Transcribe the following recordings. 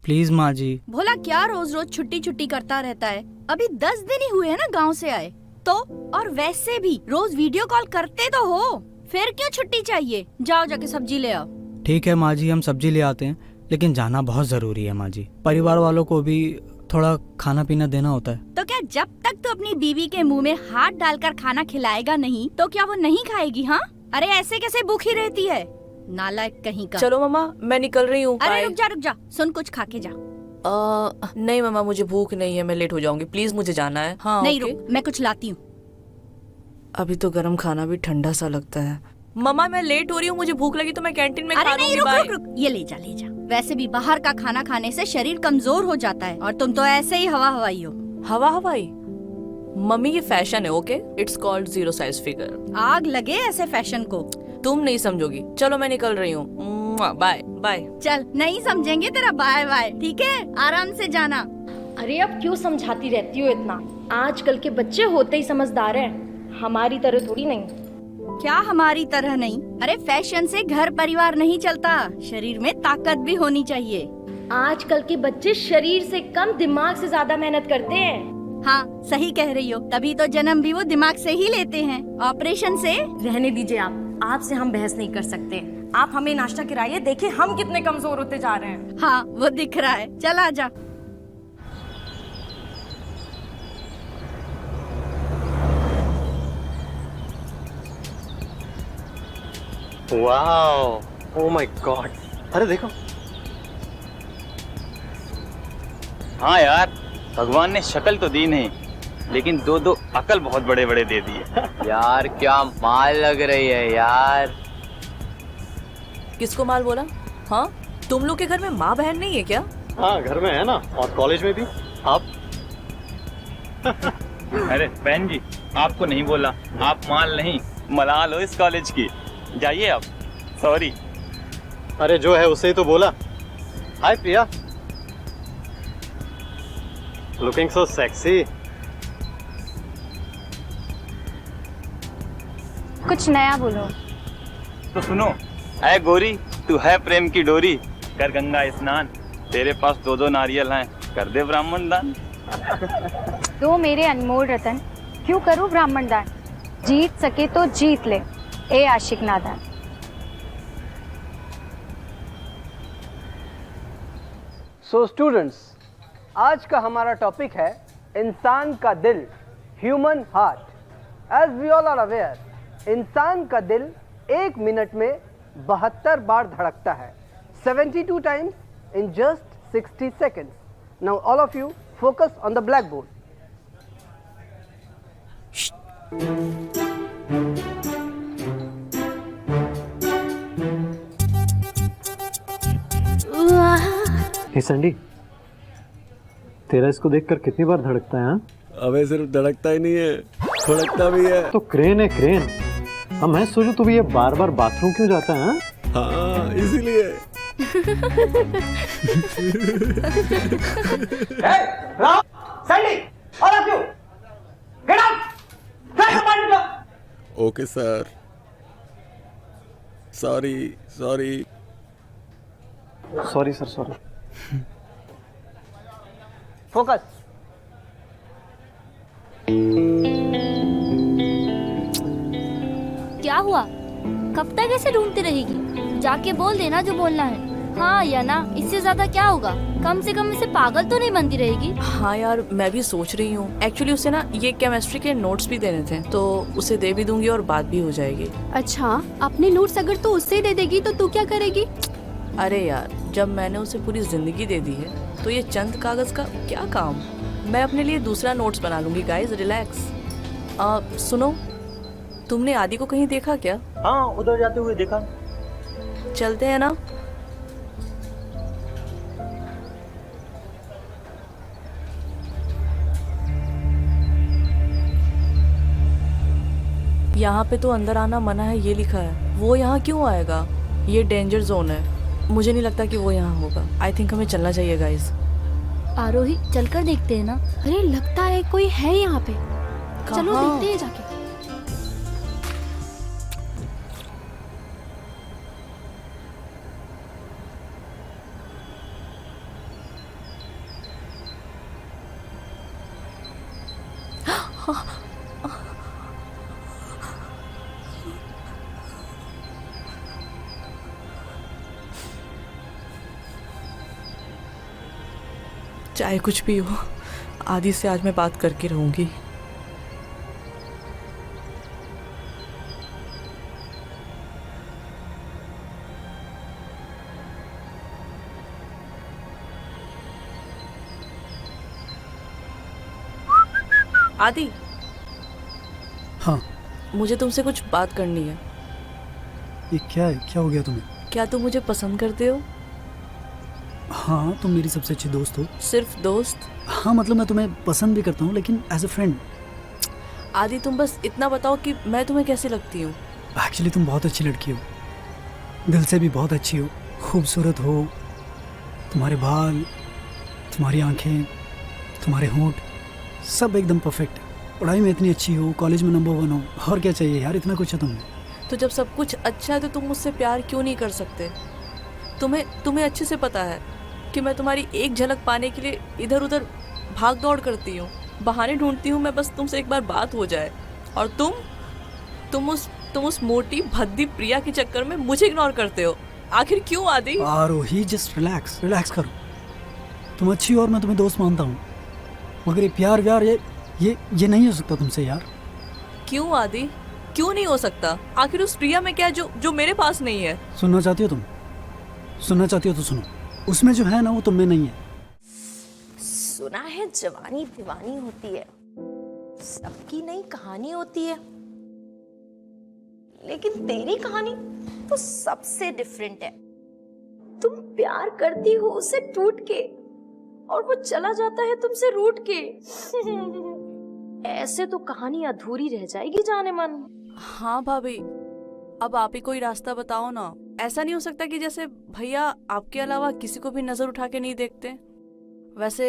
Please माँ जी। भोला क्या रोज रोज छुट्टी छुट्टी करता रहता है। अभी 10 दिन ही हुए हैं ना गांव से आए तो। और वैसे भी रोज वीडियो कॉल करते तो हो, फिर क्यों छुट्टी चाहिए। जाओ जाके सब्जी ले आओ। ठीक है माँ जी, हम सब्जी ले आते हैं, लेकिन जाना बहुत जरूरी है माँ जी। परिवार वालों को भी थोड़ा खाना पीना देना होता है। तो क्या जब तक तो अपनी बीवी के मुंह में हाथ डालकर खाना खिलाएगा नहीं तो क्या वो नहीं खाएगी? हाँ, अरे ऐसे कैसे भूखी रहती है, नालायक कहीं का। चलो मामा, मैं निकल रही हूँ। अरे रुक जा, सुन कुछ खा के जा। नहीं मामा, मुझे भूख नहीं है, मैं लेट हो जाऊंगी, प्लीज मुझे जाना है। हाँ नहीं रुक, मैं कुछ लाती हूँ। अभी तो गरम खाना भी ठंडा सा लगता है। मामा मैं लेट हो रही हूँ, मुझे भूख लगी तो मैं कैंटीन में खा लूंगी। रुक रुक, ये ले जा। वैसे भी बाहर का खाना खाने से शरीर कमजोर हो जाता है और तुम तो ऐसे ही हवा हवाई हो। हवा हवाई? मम्मी ये फैशन है, okay? It's called 0 size figure. आग लगे ऐसे फैशन को। तुम नहीं समझोगी। चलो मैं निकल रही हूँ, बाय बाय। चल, नहीं समझेंगे तेरा बाय बाय, ठीक है? आराम से जाना। अरे अब क्यों समझाती रहती हो इतना? आजकल के बच्चे होते ही समझदार हैं, हमारी तरह थोड़ी नहीं। क्या हमारी तरह नहीं? अरे फैशन से घर परिवार नहीं चलता, शरीर में ताकत भी होनी चाहिए। आजकल के बच्चे शरीर से कम दिमाग से ज्यादा मेहनत करते हैं। हाँ सही कह रही हो, तभी तो जन्म भी वो दिमाग से ही लेते हैं, ऑपरेशन से। रहने दीजिए आपसे हम बहस नहीं कर सकते। आप हमें नाश्ता कराइए, देखिए हम कितने कमजोर होते जा रहे हैं। हाँ वो दिख रहा है, चल आजा। वाओ, ओ माय गॉड, अरे देखो। हाँ यार, भगवान ने शक्ल तो दी नहीं, लेकिन दो अकल बहुत बड़े बड़े दे दिए। यार क्या माल लग रही है यार। किसको माल बोला? हाँ, तुम लोग के घर में माँ बहन नहीं है क्या? हाँ घर में है ना, और कॉलेज में भी। आप अरे बहन जी, आपको नहीं बोला, आप माल नहीं मलाल हो इस कॉलेज की। जाइए आप। सॉरी। अरे जो है उसे ही तो बोला। हाय प्रिया, लुकिंग सो सेक्सी। कुछ नया बोलो। तो सुनो, ऐ गोरी, तू है प्रेम की डोरी, कर गंगा स्नान, तेरे पास 2 नारियल हैं, कर दे ब्राह्मण दान। दो मेरे अनमोल रतन, क्यों करूं ब्राह्मण दान? जीत सके तो जीत ले, ए आशिक नादान। सो स्टूडेंट्स, आज का हमारा टॉपिक है इंसान का दिल, human heart. As we all are aware, इंसान का दिल 1 मिनट में 72 बार धड़कता है, 72 times in just 60 seconds. Now all of you focus on the blackboard. Hey Sandy, तेरा इसको देखकर कितनी बार धड़कता है? हाँ, अबे सिर्फ धड़कता ही नहीं है, धड़कता भी है। तो क्रेन है क्रेन। अब मैं सोचूं तू भी ये बार बार बाथरूम क्यों जाता है? हाँ इसीलिए। Okay sir, sorry sorry sorry sir, sorry. Focus. क्या हुआ? कब तक ऐसे ढूंढती रहेगी? जाके बोल देना जो बोलना है। हाँ या ना, इससे ज्यादा क्या होगा? कम से कम इसे पागल तो नहीं बनती रहेगी। हाँ यार, मैं भी सोच रही हूँ। एक्चुअली उसे ना ये केमिस्ट्री के नोट्स भी देने थे, तो उसे दे भी दूंगी और बात भी हो जाएगी। अच्छा, अपने नोट्स अगर तू उससे दे देगी तो तू क्या करेगी? अरे यार, जब मैंने उसे पूरी जिंदगी दे दी है तो ये चंद कागज का क्या काम। मैं अपने लिए दूसरा नोट्स बना लूंगी। Guys relax. सुनो, तुमने आदि को कहीं देखा क्या? हाँ, उधर जाते हुए देखा। चलते हैं ना? यहाँ पे तो अंदर आना मना है, ये लिखा है। वो यहाँ क्यों आएगा? ये डेंजर जोन है। मुझे नहीं लगता कि वो यहाँ होगा। आई थिंक हमें चलना चाहिए गाइस। आरोही, चलकर देखते हैं ना। अरे लगता है कोई है यहाँ पे। चलो देखते हैं जाके। चाहे कुछ भी हो, आदि से आज मैं बात करके रहूंगी। आदि, हाँ, मुझे तुमसे कुछ बात करनी है। ये क्या है? क्या हो गया तुम्हें? क्या तुम मुझे पसंद करते हो? हाँ, तुम मेरी सबसे अच्छी दोस्त हो। सिर्फ दोस्त? हाँ, मतलब मैं तुम्हें पसंद भी करता हूँ, लेकिन एज अ फ्रेंड। आदि, तुम बस इतना बताओ कि मैं तुम्हें कैसी लगती हूँ? एक्चुअली तुम बहुत अच्छी लड़की हो, दिल से भी बहुत अच्छी हो, खूबसूरत हो। तुम्हारे बाल, तुम्हारी आंखें, तुम्हारे होंठ, सब एकदम परफेक्ट। पढ़ाई में इतनी अच्छी हो, कॉलेज में नंबर 1 हो, और क्या चाहिए यार? इतना कुछ है तुम्हें। तो जब सब कुछ अच्छा है तो तुम मुझसे प्यार क्यों नहीं कर सकते? तुम्हें अच्छे से पता है कि मैं तुम्हारी एक झलक पाने के लिए इधर उधर भाग दौड़ करती हूँ, बहाने ढूंढती हूँ मैं, बस तुमसे एक बार बात हो जाए। और तुम उस मोटी भद्दी प्रिया के चक्कर में मुझे इग्नोर करते हो। आखिर क्यों आदि? आरोही, जस्ट रिलैक्स करो। तुम अच्छी हो और मैं तुम्हें दोस्त मानता हूँ, मगर ये प्यार व्यार ये नहीं हो सकता तुमसे यार। क्यों आदि, क्यों नहीं हो सकता? आखिर उस प्रिया में क्या जो मेरे पास नहीं है? सुनना चाहती हो तुम? सुनना चाहती हो तो सुनो। उसमें जो है ना, वो तुम में नहीं है। सुना है जवानी दीवानी होती है, सबकी नई कहानी होती है, लेकिन तेरी कहानी तो सबसे डिफरेंट है। तुम प्यार करती हो उसे टूट के, और वो चला जाता है तुमसे रूठ के। ऐसे तो कहानी अधूरी रह जाएगी जाने मन। हाँ भाभी, अब आप ही कोई रास्ता बताओ ना। ऐसा नहीं हो सकता कि जैसे भैया आपके अलावा किसी को भी नजर उठा के नहीं देखते, वैसे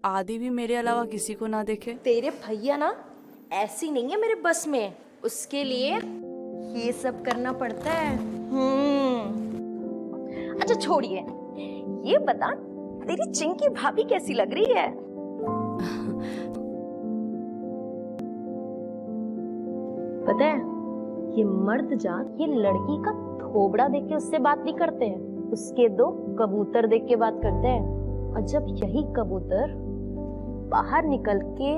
आदि भी मेरे अलावा किसी को ना देखे। तेरे भैया ना ऐसी नहीं है मेरे बस में, उसके लिए ये सब करना पड़ता है। अच्छा छोड़िए, ये बता तेरी चिंकी भाभी कैसी लग रही है? पता है, ये मर्द जात ये लड़की का थोबड़ा देख के उससे बात नहीं करते हैं, उसके 2 कबूतर देख के बात करते हैं। और जब यही कबूतर बाहर निकल के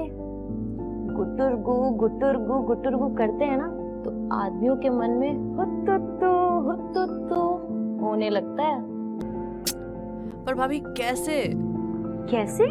गुटुरगु गुटुरगु गुटुरगु करते हैं ना, तो आदमियों के मन में हुत्तुत्तु होने लगता है। पर भाभी कैसे? कैसे?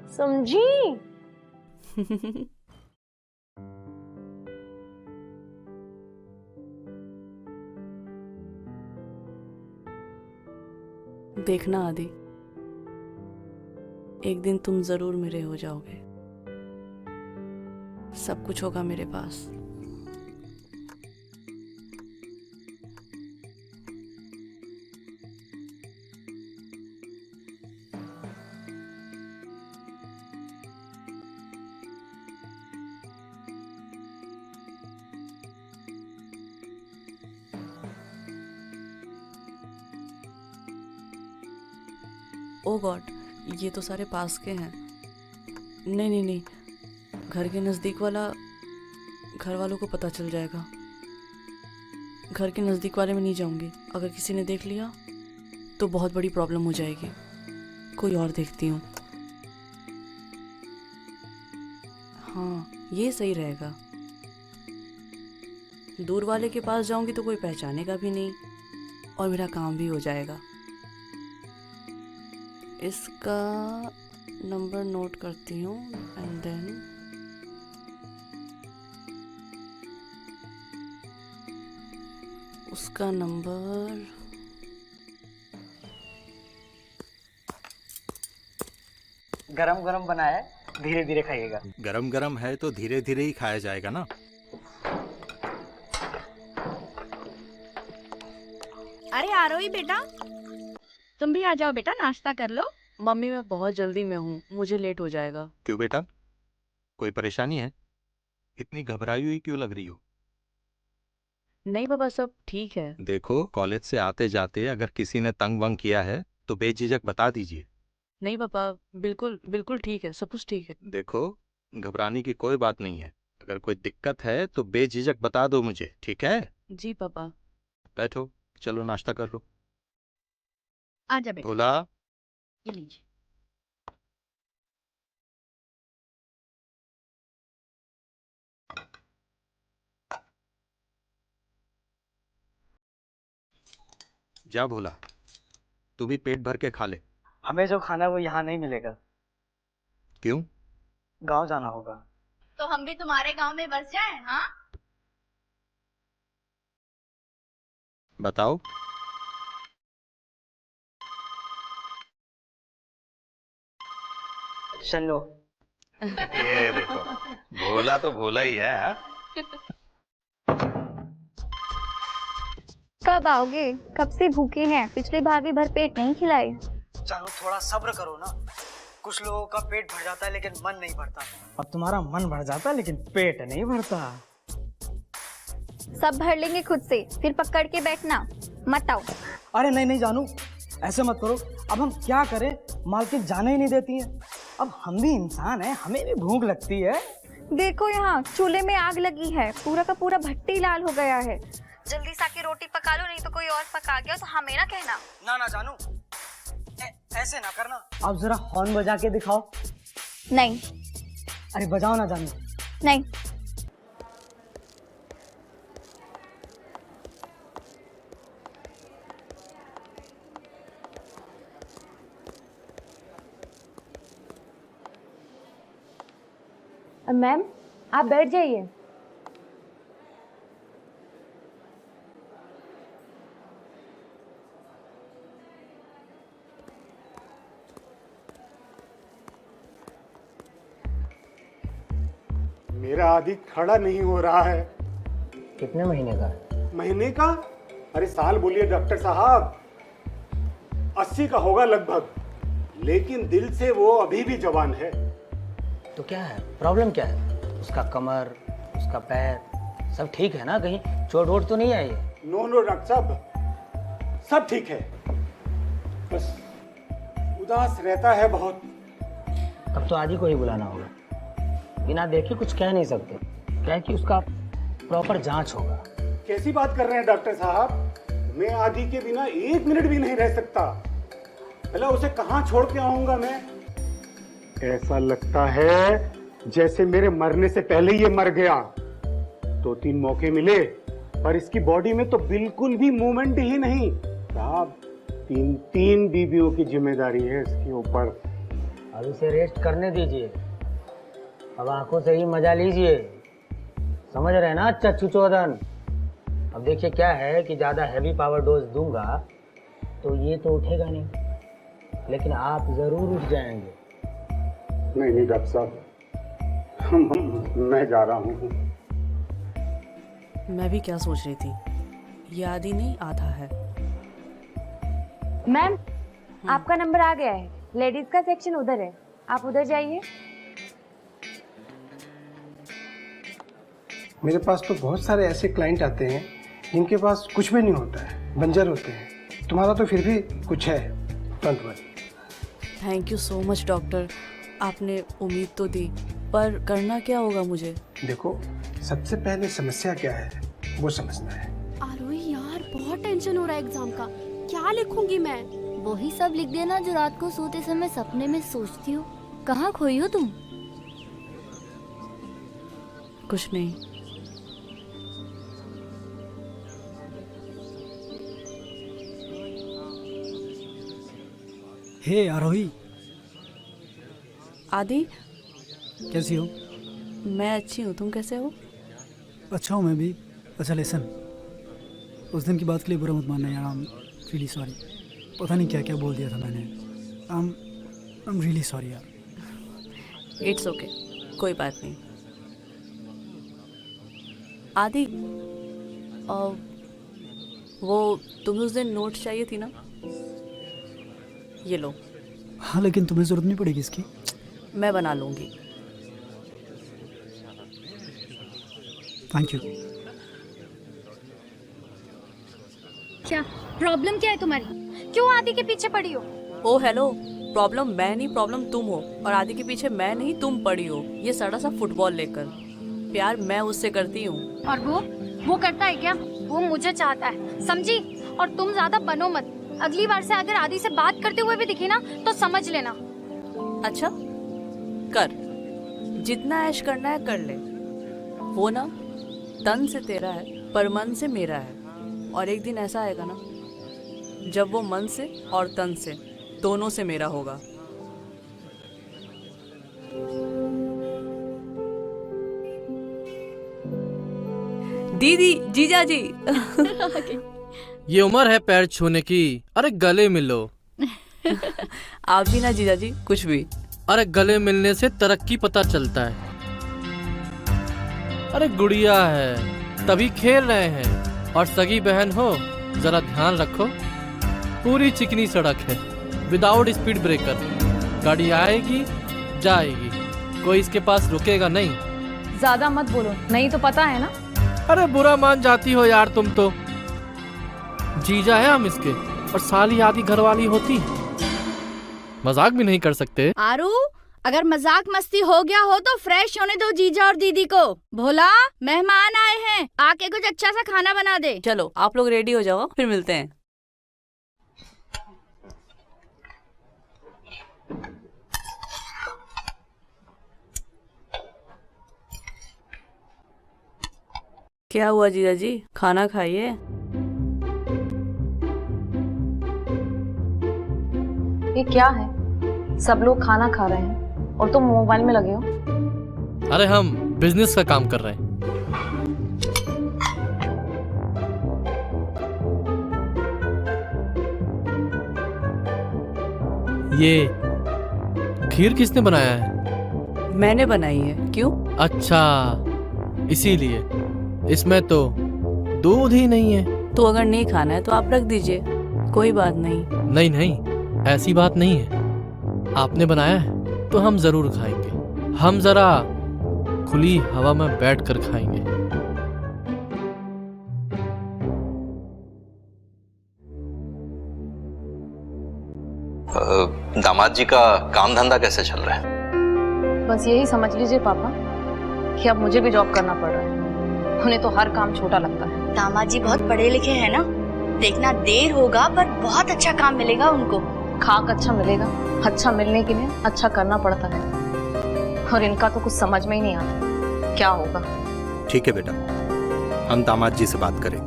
समझी? देखना आदि, एक दिन तुम जरूर मेरे हो जाओगे। सब कुछ होगा मेरे पास। ओ गॉड, ये तो सारे पास के हैं। नहीं नहीं नहीं, घर के नज़दीक वाला घर वालों को पता चल जाएगा। घर के नज़दीक वाले में नहीं जाऊंगी, अगर किसी ने देख लिया तो बहुत बड़ी प्रॉब्लम हो जाएगी। कोई और देखती हूँ। हाँ, ये सही रहेगा। दूर वाले के पास जाऊंगी तो कोई पहचानेगा भी नहीं और मेरा काम भी हो जाएगा। इसका नंबर नोट करती हूँ एंड देन उसका नंबर गरम गरम बना है, धीरे धीरे खाइएगा। गरम गरम है तो धीरे धीरे ही खाया जाएगा ना। अरे आरोही बेटा, तुम भी आ जाओ बेटा, नाश्ता कर लो। मम्मी मैं बहुत जल्दी में हूँ, मुझे लेट हो जाएगा। क्यों बेटा, कोई परेशानी है? इतनी घबराई हुई क्यों लग रही हो? नहीं पापा, सब ठीक है। देखो, कॉलेज से आते जाते अगर किसी ने तंग वंग किया है तो बेझिझक बता दीजिए। नहीं पापा, बिल्कुल बिल्कुल ठीक है, सब कुछ ठीक है। देखो, घबराने की कोई बात नहीं है। अगर कोई दिक्कत है तो बेझिझक बता दो मुझे, ठीक है? जी पापा। बैठो, चलो नाश्ता कर लो। आजा बेटा, भोला, ये लीजिए। जा भोला, तू भी पेट भर के खा ले। हमें जो खाना है वो यहाँ नहीं मिलेगा, क्यों? गांव जाना होगा। तो हम भी तुम्हारे गांव में बस जाएं, हाँ? बताओ। चलो। ये देखो, भोला तो भोला ही है। हाँ? कब आओगे? कब से भूखे हैं, पिछली बार भी भर पेट नहीं खिलाए। जानू थोड़ा सब्र करो ना। कुछ लोगों का पेट भर जाता है लेकिन मन नहीं भरता, और तुम्हारा मन भर जाता है लेकिन पेट नहीं भरता। सब भर लेंगे खुद से, फिर पकड़ के बैठना मत आओ। अरे नहीं नहीं जानू, ऐसे मत करो। अब हम क्या करें, मालकिन जाने ही नहीं देती है। अब हम भी इंसान हैं, हमें भी भूख लगती है। देखो यहाँ चूल्हे में आग लगी है, पूरा का पूरा भट्टी लाल हो गया है। जल्दी से आके रोटी पका लो, नहीं तो कोई और पका गया तो हमें ना कहना। ना ना जानू, ऐसे ना करना। अब जरा हॉर्न बजा के दिखाओ। नहीं। अरे बजाओ ना जानू। नहीं। मैम आप बैठ जाइए। मेरा आदि खड़ा नहीं हो रहा है। कितने महीने का है? महीने का? अरे साल बोलिए डॉक्टर साहब, 80 का होगा लगभग, लेकिन दिल से वो अभी भी जवान है। तो क्या है, प्रॉब्लम क्या है? उसका कमर, उसका पैर सब ठीक है ना? कहीं चोट वोट तो नहीं आई है? नो नो डॉक्टर साहब, सब ठीक है, बस उदास रहता है बहुत। तब तो आज ही को ही बुलाना होगा। बिना देखे कुछ कह नहीं सकते, क्या है कि उसका प्रॉपर जांच होगा। कैसी बात कर रहे हैं डॉक्टर साहब, मैं आदि के बिना 1 मिनट भी नहीं रह सकता। भला उसे कहाँ छोड़ के आऊंगा मैं? ऐसा लगता है जैसे मेरे मरने से पहले ये मर गया। 2-3 मौके मिले पर इसकी बॉडी में तो बिल्कुल भी मूवमेंट ही नहीं। साहब 3 बीवियों की जिम्मेदारी है इसके ऊपर। अब इसे रेस्ट करने दीजिए, अब आंखों से ही मजा लीजिए, समझ रहे हैं ना चच्चू चौधन? अब देखिए क्या है कि ज्यादा हैवी पावर डोज दूंगा तो ये तो उठेगा नहीं, लेकिन आप जरूर उठ जाएंगे। नहीं नहीं डॉक्टर साहब, मैं जा रहा हूँ। मैं भी क्या सोच रही थी, ये आदि नहीं आधा है। मैम आपका नंबर आ गया है, लेडीज का सेक्शन उधर है, आप उधर जाइए। मेरे पास तो बहुत सारे ऐसे क्लाइंट आते हैं जिनके पास कुछ भी नहीं होता है, बंजर होते हैं। तुम्हारा तो फिर भी कुछ है, don't worry. Thank you so much doctor, आपने उम्मीद तो दी, पर करना क्या होगा मुझे? देखो सबसे पहले समस्या क्या है वो समझना है। आरोही यार बहुत टेंशन हो रहा है एग्जाम का, क्या लिखूंगी मैं? वही सब लिख देना जो रात को सोते समय सपने में सोचती हो। कहाँ खोई हो तुम? कुछ नहीं। हे आरोही, आदि कैसी हो? मैं अच्छी हूँ, तुम कैसे हो? अच्छा हूँ मैं भी। अच्छा लिसन, उस दिन की बात के लिए बुरा मत मानना यार, आई एम रियली सॉरी। पता नहीं क्या क्या बोल दिया था मैंने। आई एम रियली सॉरी यार। इट्स ओके, कोई बात नहीं। आदि, वो तुम्हें उस दिन नोट्स चाहिए थी ना, ये लो। हाँ लेकिन तुम्हें ज़रूरत नहीं पड़ेगी इसकी। मैं बना लूँगी। Thank you. क्या प्रॉब्लम क्या है तुम्हारी? क्यों आदि के पीछे पड़ी हो? ओ हेलो, प्रॉब्लम मैं नहीं, प्रॉब्लम तुम हो। और आदि के पीछे मैं नहीं, तुम पड़ी हो ये सड़ा सा फुटबॉल लेकर। प्यार मैं उससे करती हूँ। और वो करता है क्या? वो मुझे चाहता है, समझी? और तुम ज्यादा बनो मत। अगली बार से अगर आदि से बात करते हुए भी दिखे ना तो समझ लेना। अच्छा कर, जितना ऐश करना है कर ले। वो ना तन से तेरा है पर मन से मेरा है। और एक दिन ऐसा आएगा ना जब वो मन से और तन से दोनों से मेरा होगा। दीदी, जीजा जी। ये उम्र है पैर छूने की, अरे गले मिलो। आप भी ना जीजा जी, कुछ भी। अरे गले मिलने से तरक्की पता चलता है। अरे गुड़िया है तभी खेल रहे हैं, और सगी बहन हो जरा ध्यान रखो। पूरी चिकनी सड़क है, विदाउट स्पीड ब्रेकर। गाड़ी आएगी जाएगी, कोई इसके पास रुकेगा नहीं। ज्यादा मत बोलो, नहीं तो पता है ना। अरे बुरा मान जाती हो यार तुम तो। जीजा है हम इसके, और साली आदि घरवाली होती। मजाक भी नहीं कर सकते। आरू, अगर मजाक मस्ती हो गया हो तो फ्रेश होने दो जीजा और दीदी को। भोला, मेहमान आए हैं, आके कुछ अच्छा सा खाना बना दे। चलो आप लोग रेडी हो जाओ, फिर मिलते हैं। क्या हुआ जीजा जी, खाना खाइए। ये क्या है? सब लोग खाना खा रहे हैं और तुम मोबाइल में लगे हो। अरे हम बिजनेस का काम कर रहे हैं। ये खीर किसने बनाया है? मैंने बनाई है। क्यों? अच्छा इसीलिए। इसमें तो दूध ही नहीं है। तो अगर नहीं खाना है तो आप रख दीजिए, कोई बात नहीं। नहीं नहीं, ऐसी बात नहीं है। आपने बनाया है तो हम जरूर खाएंगे। हम जरा खुली हवा में बैठकर खाएंगे। दामाद जी का काम धंधा कैसे चल रहा है? बस यही समझ लीजिए पापा कि अब मुझे भी जॉब करना पड़ रहा है। उन्हें तो हर काम छोटा लगता है। दामाद जी बहुत पढ़े लिखे हैं ना, देखना देर होगा पर बहुत अच्छा काम मिलेगा उनको। खाक अच्छा मिलेगा, अच्छा मिलने के लिए अच्छा करना पड़ता है, और इनका तो कुछ समझ में ही नहीं आता क्या होगा। ठीक है बेटा, हम दामाद जी से बात करें।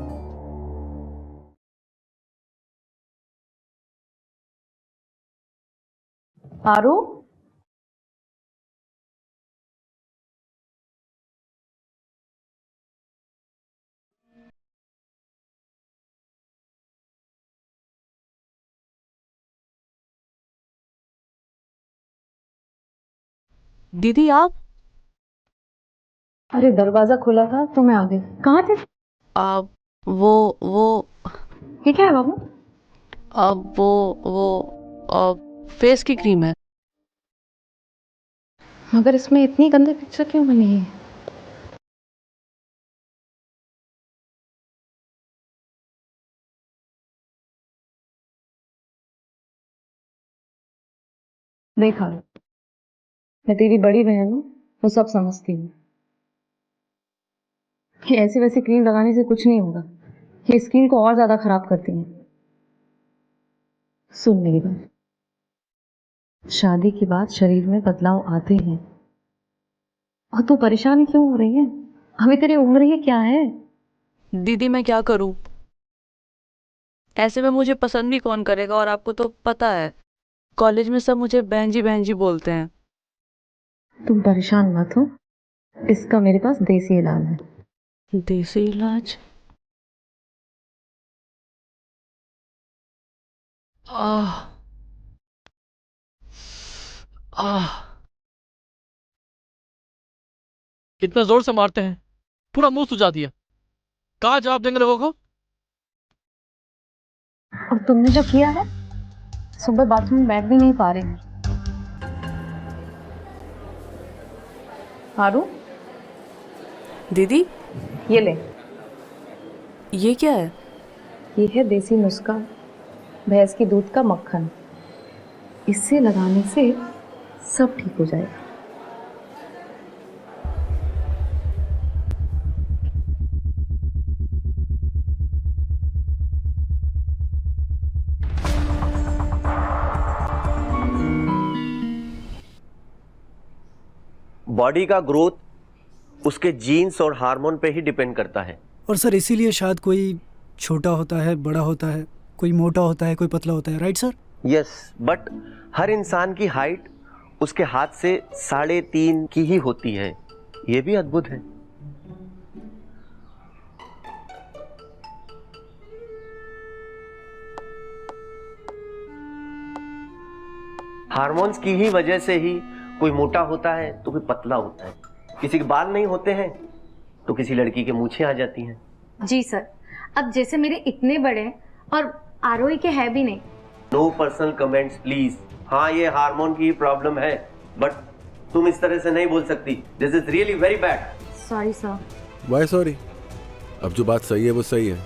आरू, दीदी आप? अरे दरवाजा खुला था तो मैं आ गई। कहाँ थे? आप वो ये क्या है बाबू? वो फेस की क्रीम है। मगर इसमें इतनी गंदी पिक्चर क्यों बनी है? देखा, मैं तेरी बड़ी बहन हूँ, वो सब समझती हूँ। ये ऐसी वैसी क्रीम लगाने से कुछ नहीं होगा, ये स्किन को और ज्यादा खराब करती है। सुन मेरी बात, शादी के बाद शरीर में बदलाव आते हैं। और तू परेशान क्यों हो रही है? अभी तेरी उम्र ही क्या है? दीदी मैं क्या करूं? ऐसे में मुझे पसंद भी कौन करेगा? और आपको तो पता है कॉलेज में सब मुझे बहन जी बोलते हैं। तुम परेशान मत हो, इसका मेरे पास देसी इलाज है। देसी इलाज? आह आह इतना जोर से मारते हैं, पूरा मुंह सुजा दिया। कहाँ जवाब देंगे लोगों को? और तुमने जो किया है, सुबह बाथरूम में बैठ भी नहीं पा रही हूँ। आरू दीदी, ये ले। ये क्या है? ये है देसी नुस्खा, भैंस की दूध का मक्खन। इससे लगाने से सब ठीक हो जाएगा। बॉडी का ग्रोथ उसके जीन्स और हार्मोन पे ही डिपेंड करता है। और सर इसीलिए शायद कोई छोटा होता है, बड़ा होता है, कोई मोटा होता है, कोई पतला होता है, राइट सर? यस, बट हर इंसान की हाइट उसके हाथ से 3.5 की ही होती है। ये भी अद्भुत है। हार्मोन्स की ही वजह से ही कोई मोटा होता है तो कोई पतला होता है। किसी के बाल नहीं होते हैं तो किसी लड़की के मूंछें आ जाती हैं। जी सर, अब जैसे मेरे इतने बड़े हैं और आरोही के है भी नहीं। No personal comments please. हाँ, ये हार्मोन की प्रॉब्लम है, बट तुम इस तरह से नहीं बोल सकती। This is really very bad. Sorry sir. Why sorry? अब जो बात सही है वो सही है।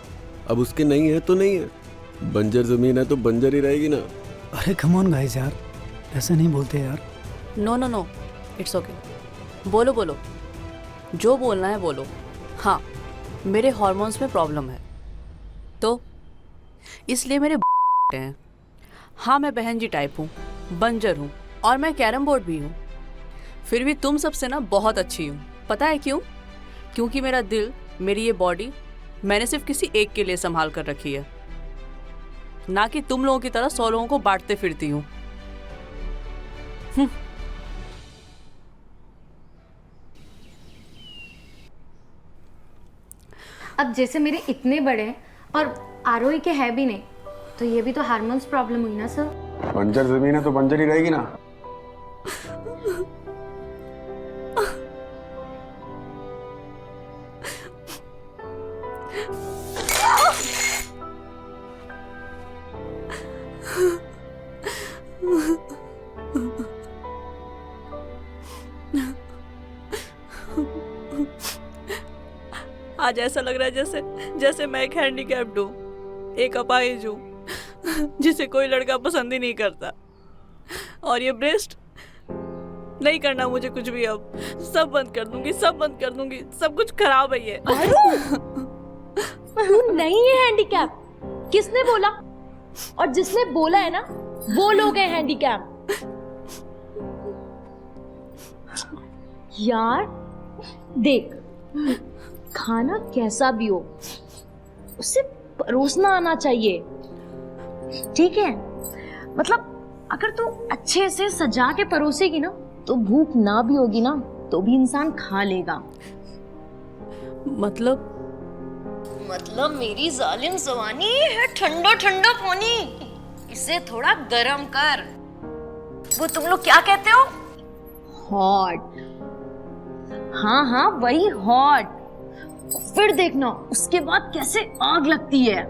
अब उसके नहीं है तो नहीं है। बंजर जमीन है तो बंजर ही रहेगी ना। अरे कम ऑन गाइस यार, ऐसे नहीं बोलते यार। No no no, it's okay. बोलो बोलो, जो बोलना है बोलो। हाँ, मेरे हार्मोन्स में प्रॉब्लम है तो इसलिए मेरे हैं। हाँ, मैं बहन जी टाइप हूँ, बंजर हूँ और मैं कैरम बोर्ड भी हूँ। फिर भी तुम सबसे ना बहुत अच्छी हूँ। पता है क्यों? क्योंकि मेरा दिल, मेरी ये बॉडी मैंने सिर्फ किसी एक के लिए संभाल कर रखी है, ना कि तुम लोगों की तरह 100 लोगों को बांटते फिरती हूँ। अब जैसे मेरे इतने बड़े हैं और आरोही के है भी नहीं, तो ये भी तो हार्मोन्स प्रॉब्लम हुई ना सर। बंजर जमीन है तो बंजर ही रहेगी ना। आज ऐसा लग रहा है जैसे मैं एक हैंडीकैप्ड हूँ, एक अपाहिज हूँ जिसे कोई लड़का पसंद ही नहीं करता। और ये ब्रेस्ट नहीं करना मुझे कुछ भी। अब सब बंद कर दूंगी, सब बंद कर दूंगी। सब कुछ खराब है ये। नहीं है हैंडीकैप। किसने बोला? और जिसने बोला है ना, वो लोग हैं हैंडीकैप। यार देख, खाना कैसा भी हो उसे परोसना आना चाहिए, ठीक है? मतलब अगर तू अच्छे से सजा के परोसेगी ना, तो भूख ना भी होगी ना तो भी इंसान खा लेगा। मतलब मेरी जालिम जवानी है ठंडा ठंडा पानी, इसे थोड़ा गरम कर। वो तुम लोग क्या कहते हो? हॉट। हाँ हाँ, वही हॉट। फिर देखना उसके बाद कैसे आग लगती है।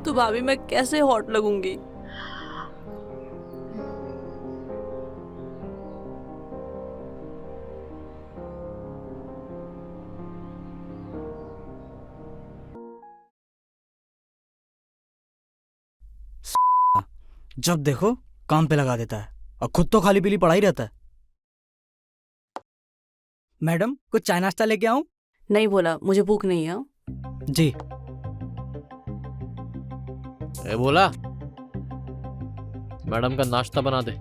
तो भाभी मैं कैसे हॉट लगूंगी? जब देखो काम पे लगा देता है और खुद तो खाली पीली पड़ा ही रहता है। मैडम, कुछ चाय नाश्ता लेके आऊं? नहीं बोला, मुझे भूख नहीं है। जी। ए बोला, मैडम का नाश्ता बना दे,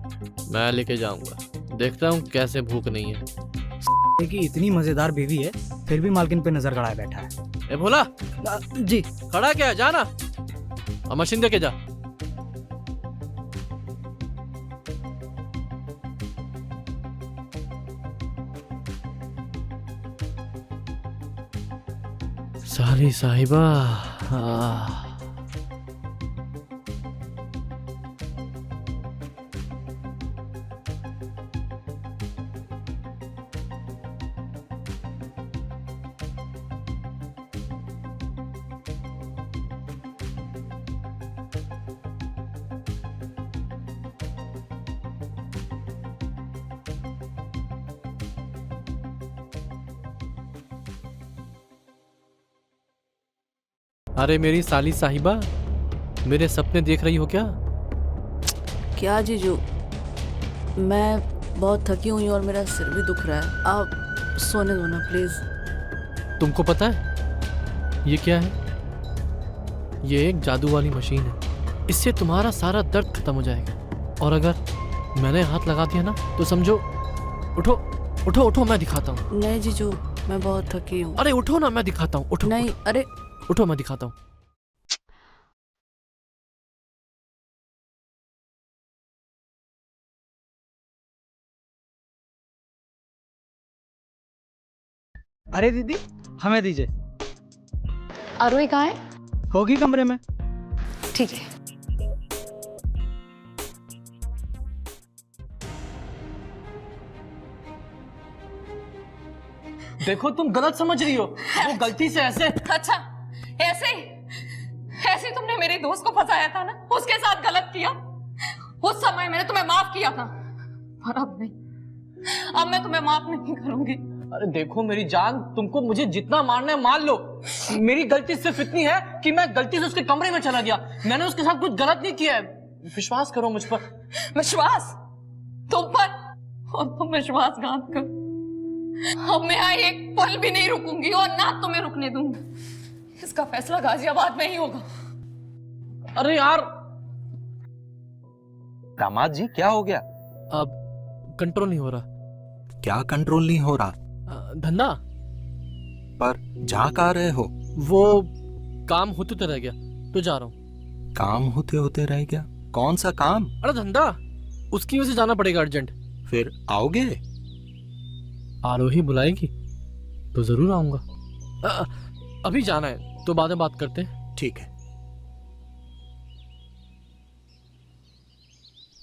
मैं लेके जाऊंगा। देखता हूँ कैसे भूख नहीं है। कि इतनी मजेदार बीवी है फिर भी मालकिन पे नजर गड़ाए बैठा है। ए भोला। जी। खड़ा क्या है, जाना और मशीन दे के जा। सारी साहिबा। अरे मेरी साली साहिबा, मेरे सपने देख रही हो क्या? क्या जीजू, मैं बहुत थकी हुई हूँ और मेरा सिर भी दुख रहा है, आप सोने दो ना प्लीज। तुमको पता है ये क्या है? ये एक जादू वाली मशीन है। इससे तुम्हारा सारा दर्द खत्म हो जाएगा। और अगर मैंने हाथ लगा दिया ना तो समझो, उठो उठो उठो, मैं दिखाता हूँ। नहीं जीजू, मैं बहुत थकी हूँ। अरे उठो ना, मैं दिखाता हूँ। उठो। नहीं, अरे उठो, मैं दिखाता हूँ। अरे दीदी, हमें दीजिए। अरुई कहाँ है? होगी कमरे में। ठीक है। देखो तुम गलत समझ रही हो, वो गलती से ऐसे। अच्छा, ऐसे ही तुमने मेरे दोस्त को फंसाया था ना, उसके साथ गलत किया। उस समय मैंने तुम्हें माफ किया था, पर अब नहीं, अब मैं तुम्हें माफ नहीं करूंगी। अरे देखो मेरी जान, तुमको मुझे जितना मारना है मार लो। मेरी गलती सिर्फ इतनी है कि मैं गलती से उसके कमरे में चला गया। मैंने उसके साथ कुछ गलत नहीं किया है, विश्वास करो मुझ पर। विश्वास तुम पर, और तुम विश्वासघात कर। अब मैं यहाँ एक पल भी नहीं रुकूंगी और ना तुम्हें रुकने दूंगी। इसका फैसला गाजियाबाद में ही होगा। अरे यार दामाद जी, क्या हो गया? अब कंट्रोल नहीं हो रहा। क्या कंट्रोल नहीं हो रहा? धंधा। पर जा कहाँ रहे हो? वो काम होते होते रह गया तो जा रहा हूँ। काम होते होते रह गया? कौन सा काम? अरे धंधा, उसकी वजह से जाना पड़ेगा अर्जेंट। फिर आओगे? आरोही बुलाएगी तो जरूर आऊंगा। अभी जाना है तो बाद में बात करते हैं। ठीक है।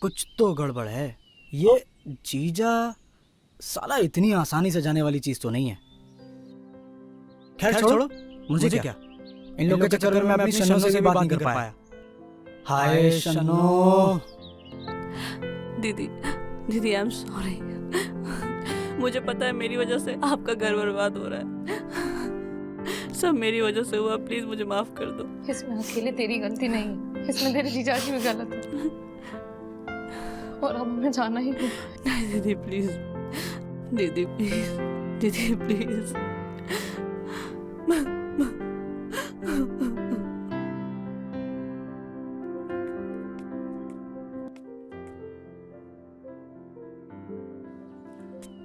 कुछ तो गड़बड़ है। ये जीजा साला इतनी आसानी से जाने वाली चीज तो नहीं है। खैर छोड़ो, मुझे क्या, इन लोगों के चक्कर में मैं अपनी शनो से भी बात नहीं कर पाया। हाय शनो। दीदी, दीदी आई एम सॉरी। मुझे पता है मेरी वजह से आपका घर बर्बाद हो रहा है, सब मेरी वजह से हुआ, प्लीज मुझे माफ कर दो। इसमें अकेले तेरी गलती नहीं है, इसमें तेरे जीजाजी भी गलत है, और अब हमें जाना ही है। नहीं दीदी प्लीज, दीदी प्लीज, दीदी प्लीज।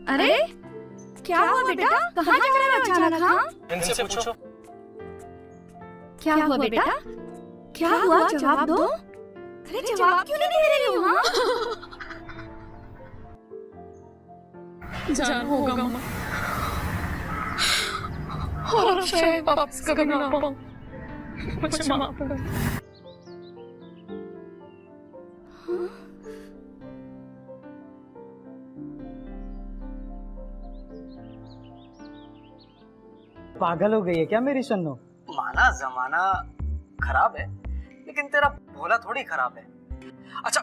अरे क्या हुआ बेटा, कहाँ जा रहे हो अचानक? हाँ, इनसे पूछो। क्या हुआ बेटा, क्या हुआ, जवाब दो। अरे जवाब क्यों नहीं दे रही हो? हाँ, जान होगा मामा, और शायद वापस कभी ना पाऊं। मुझे माफ कर। पागल हो गई है क्या मेरी शन्नो? माना जमाना खराब है, लेकिन तेरा भोला थोड़ी खराब है। अच्छा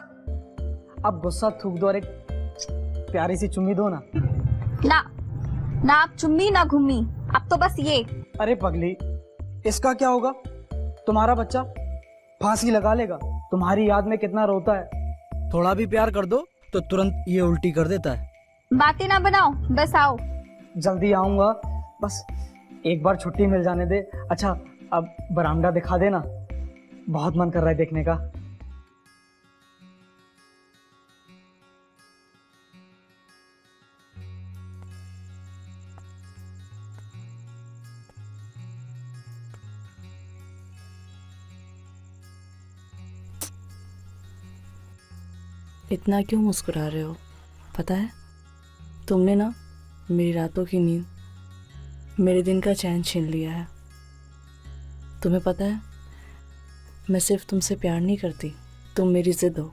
अब गुस्सा थूक दो और एक प्यारी सी चुम्मी दो ना। ना ना, आप चुम्मी ना घुम्मी, अब तो बस ये। अरे पगली, इसका क्या होगा? तुम्हारा बच्चा फांसी लगा लेगा, तुम्हारी याद में कितना रोता है। थोड़ा भी प्यार कर दो तो तुरंत ये उल्टी कर देता है। बातें ना बनाओ, बस आओ। जल्दी आऊंगा, बस एक बार छुट्टी मिल जाने दे। अच्छा अब बरामदा दिखा देना, बहुत मन कर रहा है देखने का। इतना क्यों मुस्कुरा रहे हो? पता है तुमने ना मेरी रातों की नींद, मेरे दिन का चैन छीन लिया है। तुम्हें पता है मैं सिर्फ तुमसे प्यार नहीं करती, तुम मेरी जिद हो,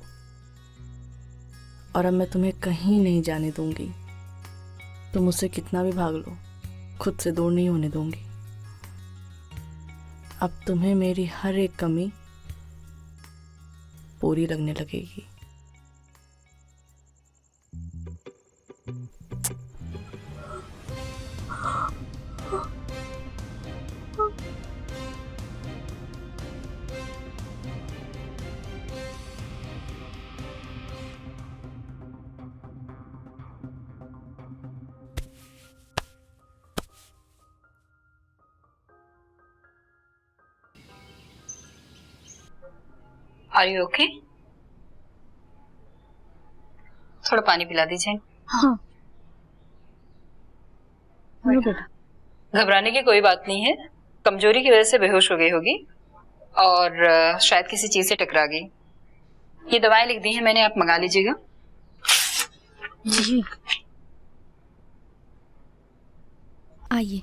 और अब मैं तुम्हें कहीं नहीं जाने दूंगी। तुम मुझसे कितना भी भाग लो, खुद से दूर नहीं होने दूंगी। अब तुम्हें मेरी हर एक कमी पूरी लगने लगेगी। Are you okay? थोड़ा पानी पिला दीजिए। हाँ बेटा। घबराने की कोई बात नहीं है, कमजोरी की वजह से बेहोश हो गई होगी और शायद किसी चीज से टकरा गई। ये दवाएं लिख दी हैं मैंने, आप मंगा लीजिएगा। जी आइए।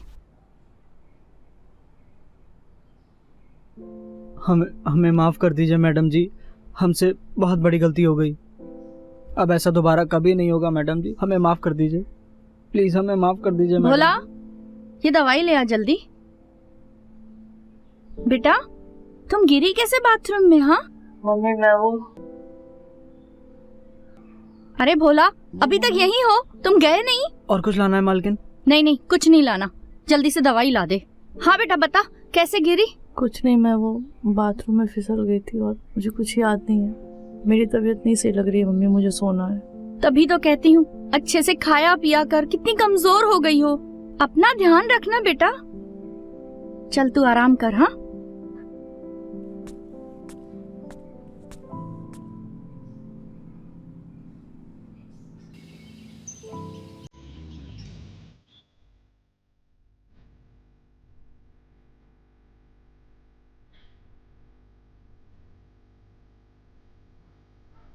हमें माफ़ कर दीजिए मैडम जी, हमसे बहुत बड़ी गलती हो गई। अब ऐसा दोबारा कभी नहीं होगा मैडम जी, हमें माफ़ कर दीजिए प्लीज़, हमें माफ़ कर दीजिए मैडम। भोला ये दवाई ले आ जल्दी। बेटा तुम गिरी कैसे बाथरूम में? हाँ मम्मी मैं वो। अरे भोला अभी तक यहीं हो, तुम गए नहीं? और कुछ लाना है मालकिन? नहीं नहीं कुछ नहीं लाना, जल्दी से दवाई ला दे। हाँ बेटा बता कैसे गिरी? कुछ नहीं, मैं वो बाथरूम में फिसल गई थी और मुझे कुछ याद नहीं है। मेरी तबीयत नहीं सही लग रही है मम्मी, मुझे सोना है। तभी तो कहती हूँ अच्छे से खाया पिया कर, कितनी कमजोर हो गई हो। अपना ध्यान रखना बेटा। चल तू आराम कर। हाँ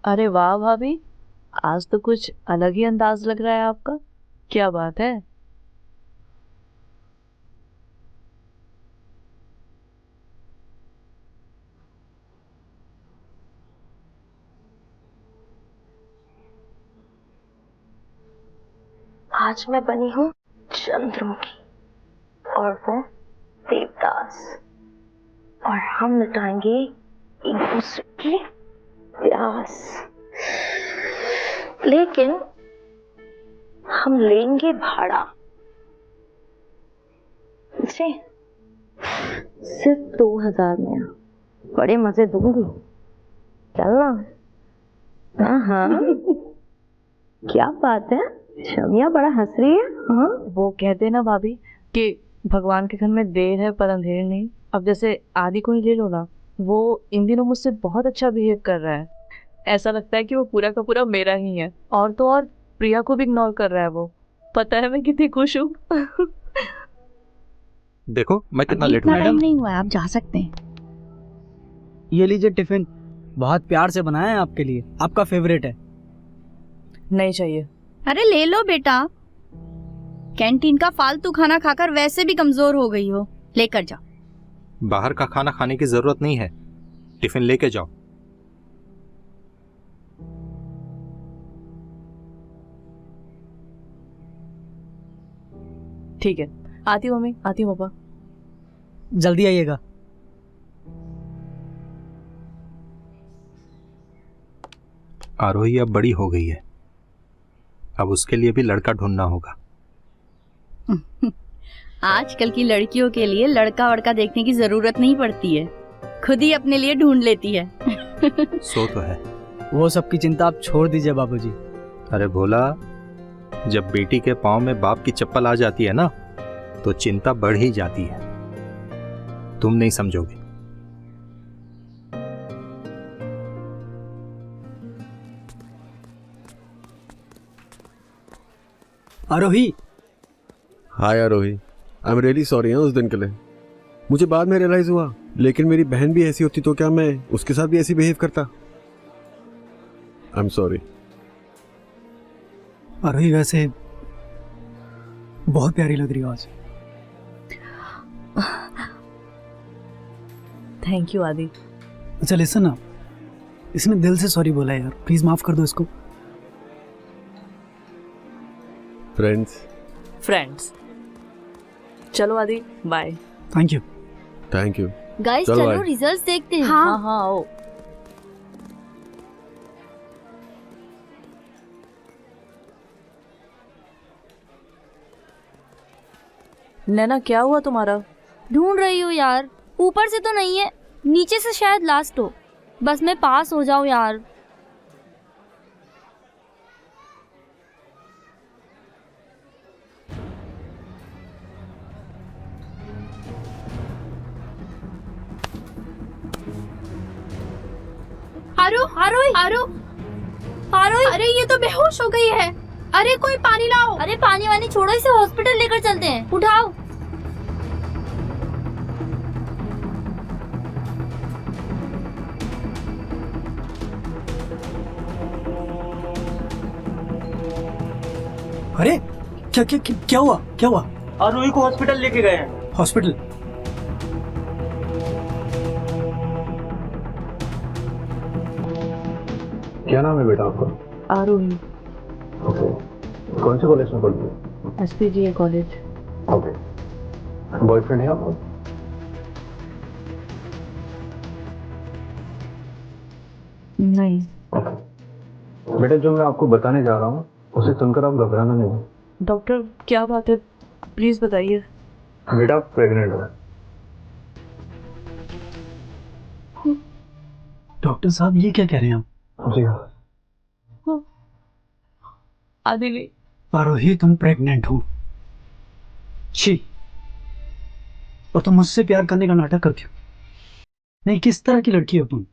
अरे वाह भाभी, आज तो कुछ अलग ही अंदाज लग रहा है आपका। क्या बात है? आज मैं बनी हूँ चंद्रमुखी और वो देवदास, और हम मिटाएंगे एक दूसरे की प्यास। लेकिन हम लेंगे भाड़ा जी, सिर्फ 2000 में। बड़े मजे दूंगी, चलना। हाँ क्या बात है, शमिया बड़ा हंस रही है। हाँ वो कहते ना भाभी कि भगवान के घर में देर है पर अंधेर नहीं। अब जैसे आदि को ही ले लो ना, वो इन दिनों मुझसे बहुत अच्छा बिहेव कर रहा है। ऐसा लगता है कि वो पूरा का पूरा मेरा ही है। और तो और प्रिया को भी इग्नोर कर रहा है वो। पता है मैं कितनी खुश हूँ। देखो मैं कितना लेट इतना हूँ। टाइम नहीं हुआ है, आप जा सकते हैं। ये लीजिए टिफिन, बहुत प्यार से बनाया है आपके लिए, आपका फेवरेट है। नहीं चाहिए। अरे ले लो बेटा, कैंटीन का फालतू खाना खाकर वैसे भी कमजोर हो गई हो, लेकर जाओ। बाहर का खाना खाने की जरूरत नहीं है, टिफिन लेके जाओ। ठीक है, आती हूँ मम्मी, आती हूँ पापा। जल्दी आइएगा। आरोही अब बड़ी हो गई है, अब उसके लिए भी लड़का ढूंढना होगा। आजकल की लड़कियों के लिए लड़का वड़का देखने की जरूरत नहीं पड़ती है, खुद ही अपने लिए ढूंढ लेती है। सो तो है। वो सब की चिंता आप छोड़ दीजिए बाबूजी। अरे भोला, जब बेटी के पाँव में बाप की चप्पल आ जाती है ना, तो चिंता बढ़ ही जाती है। तुम नहीं समझोगे। आरोही। हाय आरोही, आई एम रियली सॉरी उस दिन के लिए। मुझे बाद में रियलाइज हुआ, लेकिन मेरी बहन भी ऐसी होती तो क्या मैं उसके साथ भी ऐसी बिहेव करता? I am sorry. आरोही वैसे बहुत प्यारी लग रही हो आज। थैंक यू आदि। अच्छा लिसन ना, इसने दिल से सॉरी बोला यार, प्लीज माफ कर दो इसको। फ्रेंड्स चलो Aadi, bye. Thank you. Thank you. Guys चलो चलो भाई। रिजल्ट्स देखते हैं। हाँ हाँ आओ। नैना क्या हुआ तुम्हारा? ढूंढ रही हो यार, ऊपर से तो नहीं है, नीचे से शायद लास्ट हो। बस मैं पास हो जाऊं यार। आरो आरो आरो आरो, अरे ये तो बेहोश हो गई है। अरे कोई पानी लाओ। अरे पानी वानी छोड़ो, इसे हॉस्पिटल लेकर चलते हैं, उठाओ। अरे क्या हुआ, क्या हुआ? आरोही को हॉस्पिटल लेके गए हैं। हॉस्पिटल? क्या नाम है बेटा आपका? आरोही। ओके, कौन से कॉलेज में पढ़ती हो? SPGA college. ओके, बॉयफ्रेंड है आपका? नहीं। बेटा जो मैं आपको बताने जा रहा हूँ उसे सुनकर आप घबराना नहीं। डॉक्टर क्या बात है, प्लीज बताइए। बेटा प्रेग्नेंट हो। डॉक्टर साहब ये क्या कह रहे हैं आप? जी आदिल, आरोही तुम प्रेग्नेंट हो? छी, और तुम मुझसे प्यार करने का नाटक करती हो। नहीं, किस तरह की लड़की हो तुम?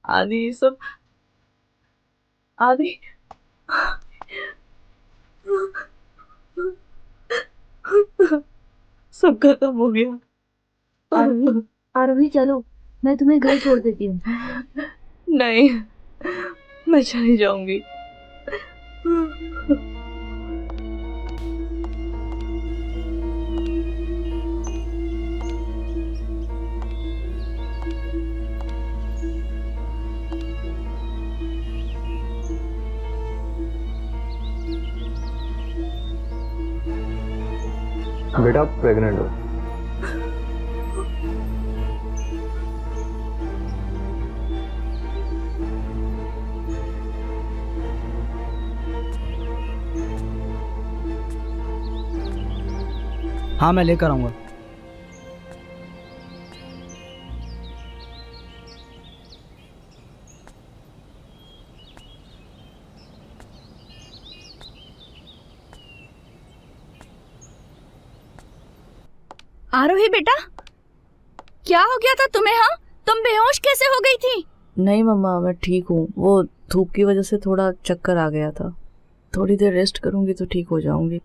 आदि ये सब आदि सब खत्म हो गया। आरोही चलो, मैं तुम्हें घर छोड़ देती हूँ। नहीं, मैं चली जाऊंगी। बेटा प्रेग्नेंट हो। हाँ मैं लेकर आऊंगा। आरोही बेटा, क्या हो गया था तुम्हें? हाँ, तुम बेहोश कैसे हो गई थी? नहीं मम्मा, मैं ठीक हूँ। वो धूप की वजह से थोड़ा चक्कर आ गया था। थोड़ी देर रेस्ट करूंगी तो ठीक हो जाऊंगी।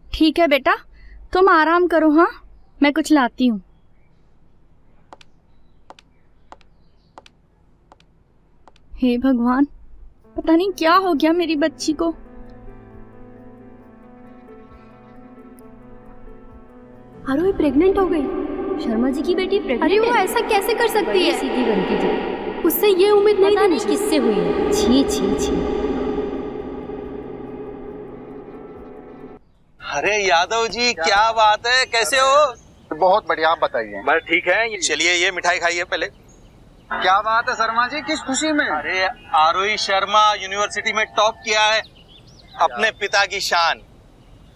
ठीक है बेटा, तुम आराम करो। हाँ, मैं कुछ लाती हूँ। हे भगवान, पता नहीं क्या हो गया मेरी बच्ची को। आरोही प्रेग्नेंट हो गई। शर्मा जी की बेटी प्रेग्नेंट अरे वो ऐसा कैसे कर सकती है? सीधी बनती थी, उससे ये उम्मीद नहीं पता नहीं किससे हुई है। छी छी छी। अरे यादव जी, क्या बात है, कैसे हो? बहुत बढ़िया, आप बताइए। बस ठीक है। चलिए ये मिठाई खाइए पहले। क्या बात है शर्मा जी, किस खुशी में? अरे आरोही शर्मा यूनिवर्सिटी में टॉप किया है, अपने पिता की शान।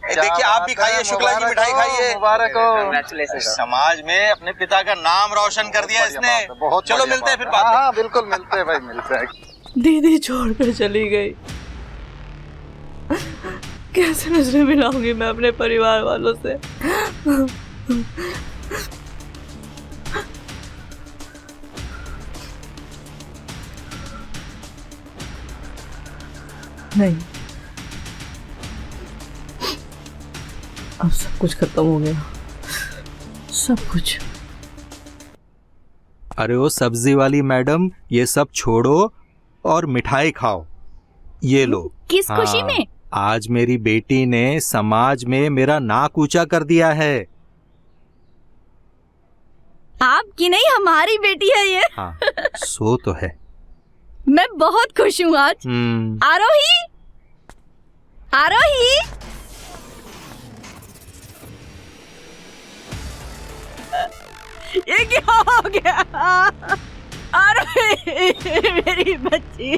देखिए आप भी खाइए, शुक्ला जी मिठाई खाइए। मुबारक हो। समाज में अपने पिता का नाम रोशन कर दिया इसने। चलो मिलते हैं फिर बात। हाँ बिल्कुल मिलते हैं भाई, मिलते हैं। दीदी छोड़कर चली गई, कैसे नजरें मिलाऊंगी मैं अपने परिवार वालों से? नहीं, अब सब कुछ खत्म हो गया, सब कुछ। अरे वो सब्जी वाली मैडम, ये सब छोड़ो और मिठाई खाओ। ये लो। किस खुशी में? आज मेरी बेटी ने समाज में मेरा नाक ऊंचा कर दिया है। आपकी नहीं, हमारी बेटी है ये। हाँ, सो तो है। मैं बहुत खुश हूँ आज। आरोही, आरोही, ये क्या हो गया? आरोही मेरी बच्ची।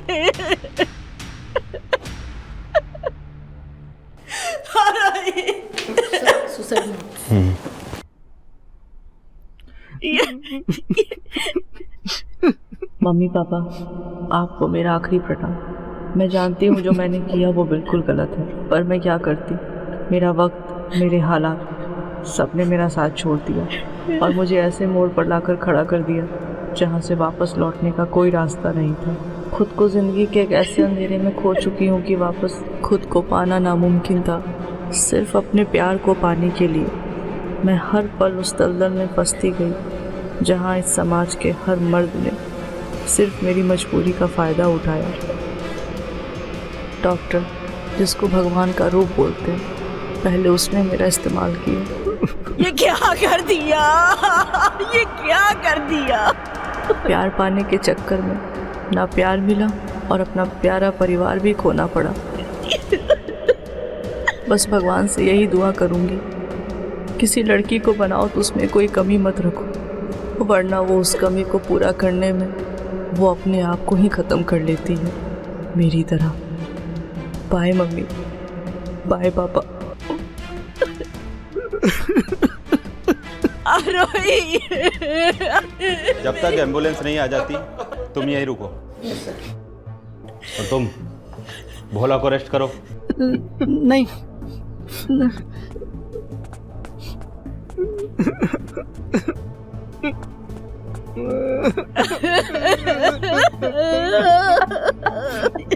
मम्मी पापा, आपको मेरा आखिरी प्रणाम। मैं जानती हूँ जो मैंने किया वो बिल्कुल गलत है, पर मैं क्या करती। मेरा वक्त, मेरे हालात, सबने मेरा साथ छोड़ दिया और मुझे ऐसे मोड़ पर लाकर खड़ा कर दिया जहाँ से वापस लौटने का कोई रास्ता नहीं था। खुद को ज़िंदगी के एक ऐसे अंधेरे में खो चुकी हूँ कि वापस खुद को पाना नामुमकिन था। सिर्फ अपने प्यार को पाने के लिए मैं हर पल उस दलदल में फंसती गई जहाँ इस समाज के हर मर्द ने सिर्फ मेरी मजबूरी का फ़ायदा उठाया। डॉक्टर, जिसको भगवान का रूप बोलते हैं, पहले उसने मेरा इस्तेमाल किया। ये क्या कर दिया, ये क्या कर दिया। प्यार पाने के चक्कर में ना प्यार मिला और अपना प्यारा परिवार भी खोना पड़ा। बस भगवान से यही दुआ करूँगी, किसी लड़की को बनाओ तो उसमें कोई कमी मत रखो, वरना वो उस कमी को पूरा करने में वो अपने आप को ही ख़त्म कर लेती है, मेरी तरह। बाय मम्मी, बाय पापा। जब तक एम्बुलेंस नहीं आ जाती तुम यहीं रुको और तुम भोला को रेस्ट करो। नहीं